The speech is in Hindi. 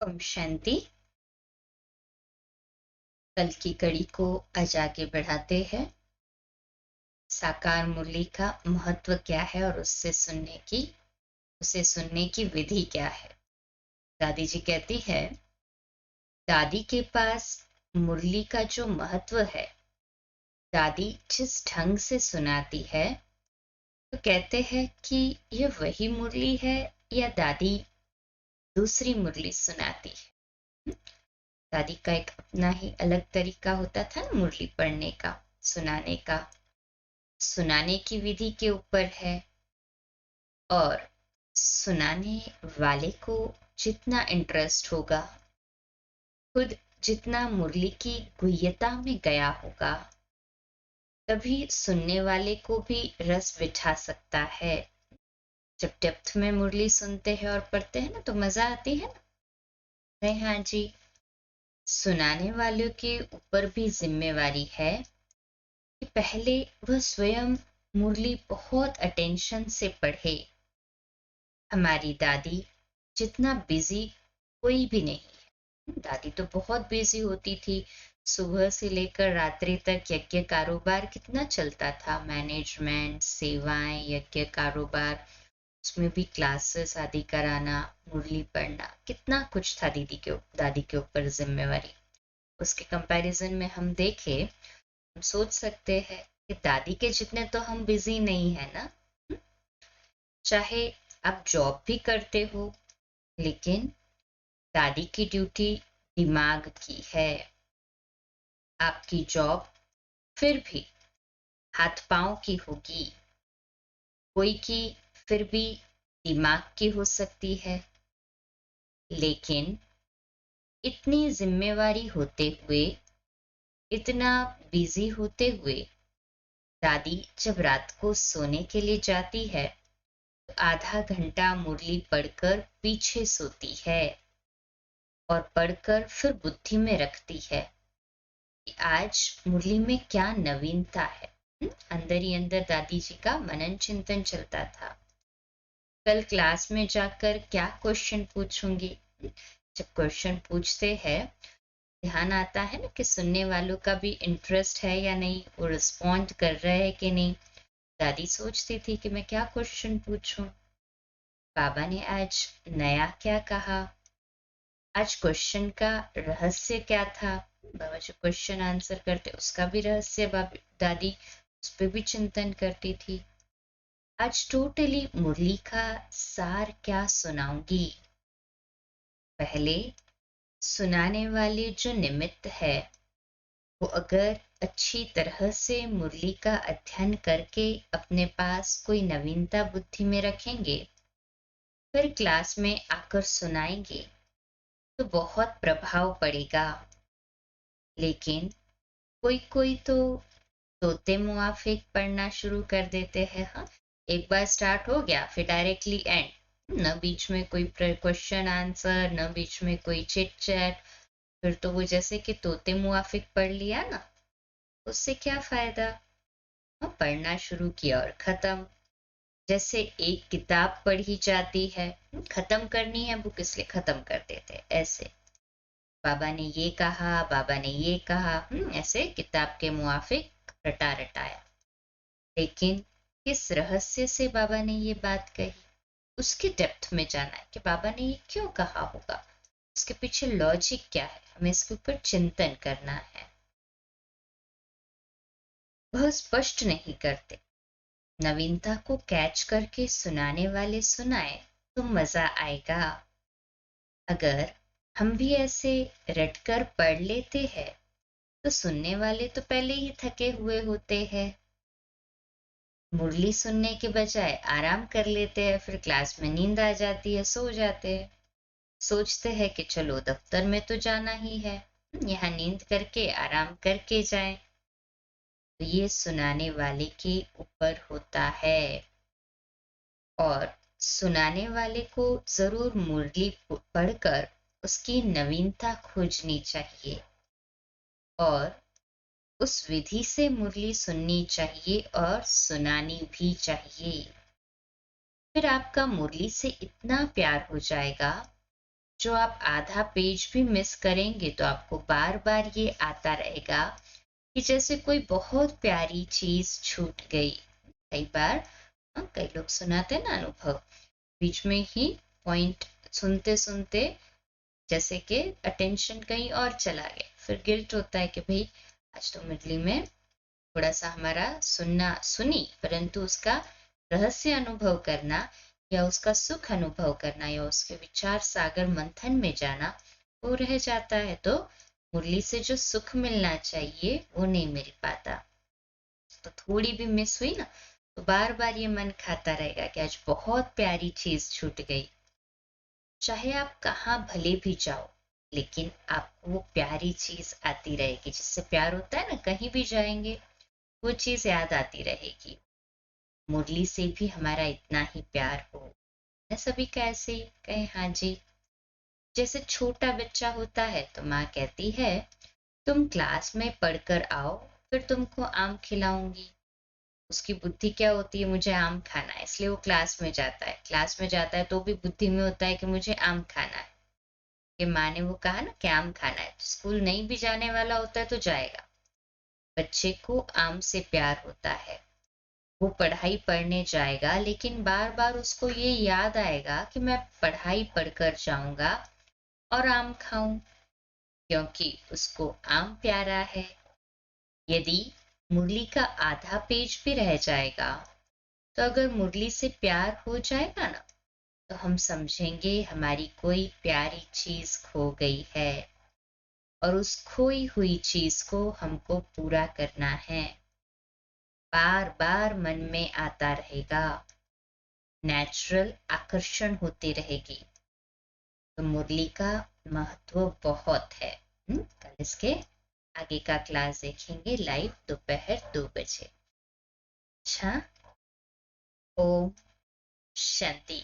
ओम शांति। कल की कड़ी को आज आगे बढ़ाते हैं। साकार मुरली का महत्व क्या है और उसे सुनने की विधि क्या है। दादी जी कहती है, दादी के पास मुरली का जो महत्व है, दादी जिस ढंग से सुनाती है, तो कहते हैं कि यह वही मुरली है या दादी दूसरी मुरली सुनाती है। दादी का एक अपना ही अलग तरीका होता था ना मुरली पढ़ने का, सुनाने का। सुनाने की विधि के ऊपर है और सुनाने वाले को जितना इंटरेस्ट होगा, खुद जितना मुरली की गुह्यता में गया होगा, तभी सुनने वाले को भी रस बिठा सकता है। जब डेप्थ में मुरली सुनते हैं और पढ़ते हैं ना, तो मजा आती है ना। नहीं, हाँ जी। सुनाने वालों के ऊपर भी जिम्मेवारी है कि पहले वह स्वयं मुरली बहुत अटेंशन से पढ़े। हमारी दादी जितना बिजी कोई भी नहीं है। दादी तो बहुत बिजी होती थी। सुबह से लेकर रात्रि तक यज्ञ कारोबार कितना चलता था, मैनेजमेंट, सेवाएं, यज्ञ कारोबार, उसमें भी क्लासेस आदि कराना, मुरली पढ़ना, कितना कुछ था दादी के ऊपर जिम्मेवारी। उसके कंपैरिजन में हम देखें, हम सोच सकते हैं कि दादी के जितने तो हम बिजी नहीं है ना। चाहे आप जॉब भी करते हो, लेकिन दादी की ड्यूटी दिमाग की है। आपकी जॉब फिर भी हाथ पांव की होगी, कोई की फिर भी दिमाग की हो सकती है। लेकिन इतनी जिम्मेवारी होते हुए, इतना बिजी होते हुए, दादी जब रात को सोने के लिए जाती है, तो आधा घंटा मुरली पढ़कर पीछे सोती है और पढ़कर फिर बुद्धि में रखती है कि आज मुरली में क्या नवीनता है। अंदर ही अंदर दादी जी का मनन चिंतन चलता था। कल क्लास में जाकर क्या क्वेश्चन पूछूंगी। जब क्वेश्चन पूछते हैं, ध्यान आता है ना कि सुनने वालों का भी इंटरेस्ट है या नहीं, वो रिस्पॉन्ड कर रहे हैं कि नहीं। दादी सोचती थी कि मैं क्या क्वेश्चन पूछूं, बाबा ने आज नया क्या कहा, आज क्वेश्चन का रहस्य क्या था। बाबा जो क्वेश्चन आंसर करते उसका भी रहस्य दादी उस पर भी चिंतन करती थी। आज टोटली मुरली का सार क्या सुनाऊंगी। पहले सुनाने वाले जो निमित्त है, वो अगर अच्छी तरह से मुरली का अध्ययन करके अपने पास कोई नवीनता बुद्धि में रखेंगे, फिर क्लास में आकर सुनाएंगे तो बहुत प्रभाव पड़ेगा। लेकिन कोई कोई तो तोते मुआफिक पढ़ना शुरू कर देते हैं। हाँ, एक बार स्टार्ट हो गया फिर डायरेक्टली एंड, न बीच में कोई क्वेश्चन आंसर, न बीच में कोई चिट चैट। फिर तो वो जैसे कि तोते मुआफिक पढ़ लिया ना, उससे क्या फायदा। हाँ, पढ़ना शुरू किया और खत्म। जैसे एक किताब पढ़ी जाती है, खत्म करनी है बुक इसलिए खत्म कर देते, ऐसे बाबा ने ये कहा, बाबा ने ये कहा, ऐसे किताब के मुआफिक रटा रटाया। लेकिन किस रहस्य से बाबा ने ये बात कही, उसकी डेप्थ में जाना है कि बाबा ने ये क्यों कहा होगा, उसके पीछे लॉजिक क्या है, हमें इसके ऊपर चिंतन करना है। वह स्पष्ट नहीं करते, नवीनता को कैच करके सुनाने वाले सुनाए तो मजा आएगा। अगर हम भी ऐसे रटकर पढ़ लेते हैं, तो सुनने वाले तो पहले ही थके हुए होते हैं, मुरली सुनने के बजाय आराम कर लेते हैं, फिर क्लास में नींद आ जाती है, सो जाते हैं। सोचते हैं कि चलो दफ्तर में तो जाना ही है, यहाँ नींद करके आराम करके जाएं। तो ये सुनाने वाले के ऊपर होता है। और सुनाने वाले को जरूर मुरली पढ़कर उसकी नवीनता खोजनी चाहिए और उस विधि से मुरली सुननी चाहिए और सुनानी भी चाहिए। फिर आपका मुरली से इतना प्यार हो जाएगा, जो आप आधा पेज भी मिस करेंगे तो आपको बार बार ये आता रहेगा कि जैसे कोई बहुत प्यारी चीज छूट गई। कई बार कई लोग सुनाते हैं ना अनुभव, बीच में ही पॉइंट सुनते सुनते जैसे कि अटेंशन कहीं और चला गया, फिर गिल्ट होता है कि भाई आज तो मिडली में थोड़ा सा हमारा सुनना सुनी परंतु उसका रहस्य अनुभव करना या उसका सुख अनुभव करना या उसके विचार सागर मंथन में जाना वो रह जाता है, तो मुरली से जो सुख मिलना चाहिए वो नहीं मिल पाता। तो थोड़ी भी मिस हुई ना तो बार बार ये मन खाता रहेगा कि आज बहुत प्यारी चीज छूट गई। चाहे आप कहाँ भले भी जाओ लेकिन आपको वो प्यारी चीज आती रहेगी, जिससे प्यार होता है ना, कहीं भी जाएंगे वो चीज याद आती रहेगी। मुरली से भी हमारा इतना ही प्यार हो न, सभी का ऐसे ही कहे हाँ जी। जैसे छोटा बच्चा होता है तो माँ कहती है तुम क्लास में पढ़कर आओ फिर तुमको आम खिलाऊंगी। उसकी बुद्धि क्या होती है, मुझे आम खाना है, इसलिए वो क्लास में जाता है। क्लास में जाता है तो भी बुद्धि में होता है कि मुझे आम खाना है, कि माँ ने वो कहा ना कि आम खाना है। स्कूल नहीं भी जाने वाला होता है तो जाएगा। बच्चे को आम से प्यार होता है, वो पढ़ाई पढ़ने जाएगा लेकिन बार बार उसको ये याद आएगा कि मैं पढ़ाई पढ़कर जाऊंगा और आम खाऊं, क्योंकि उसको आम प्यारा है। यदि मुरली का आधा पेज भी रह जाएगा तो अगर मुरली से प्यार हो जाएगा ना तो हम समझेंगे हमारी कोई प्यारी चीज खो गई है और उस खोई हुई चीज को हमको पूरा करना है। बार बार मन में आता रहेगा, नेचुरल आकर्षण होती रहेगी। तो मुरली का महत्व बहुत है। कल इसके आगे का क्लास देखेंगे लाइव दोपहर 2 बजे। अच्छा, ओम शांति।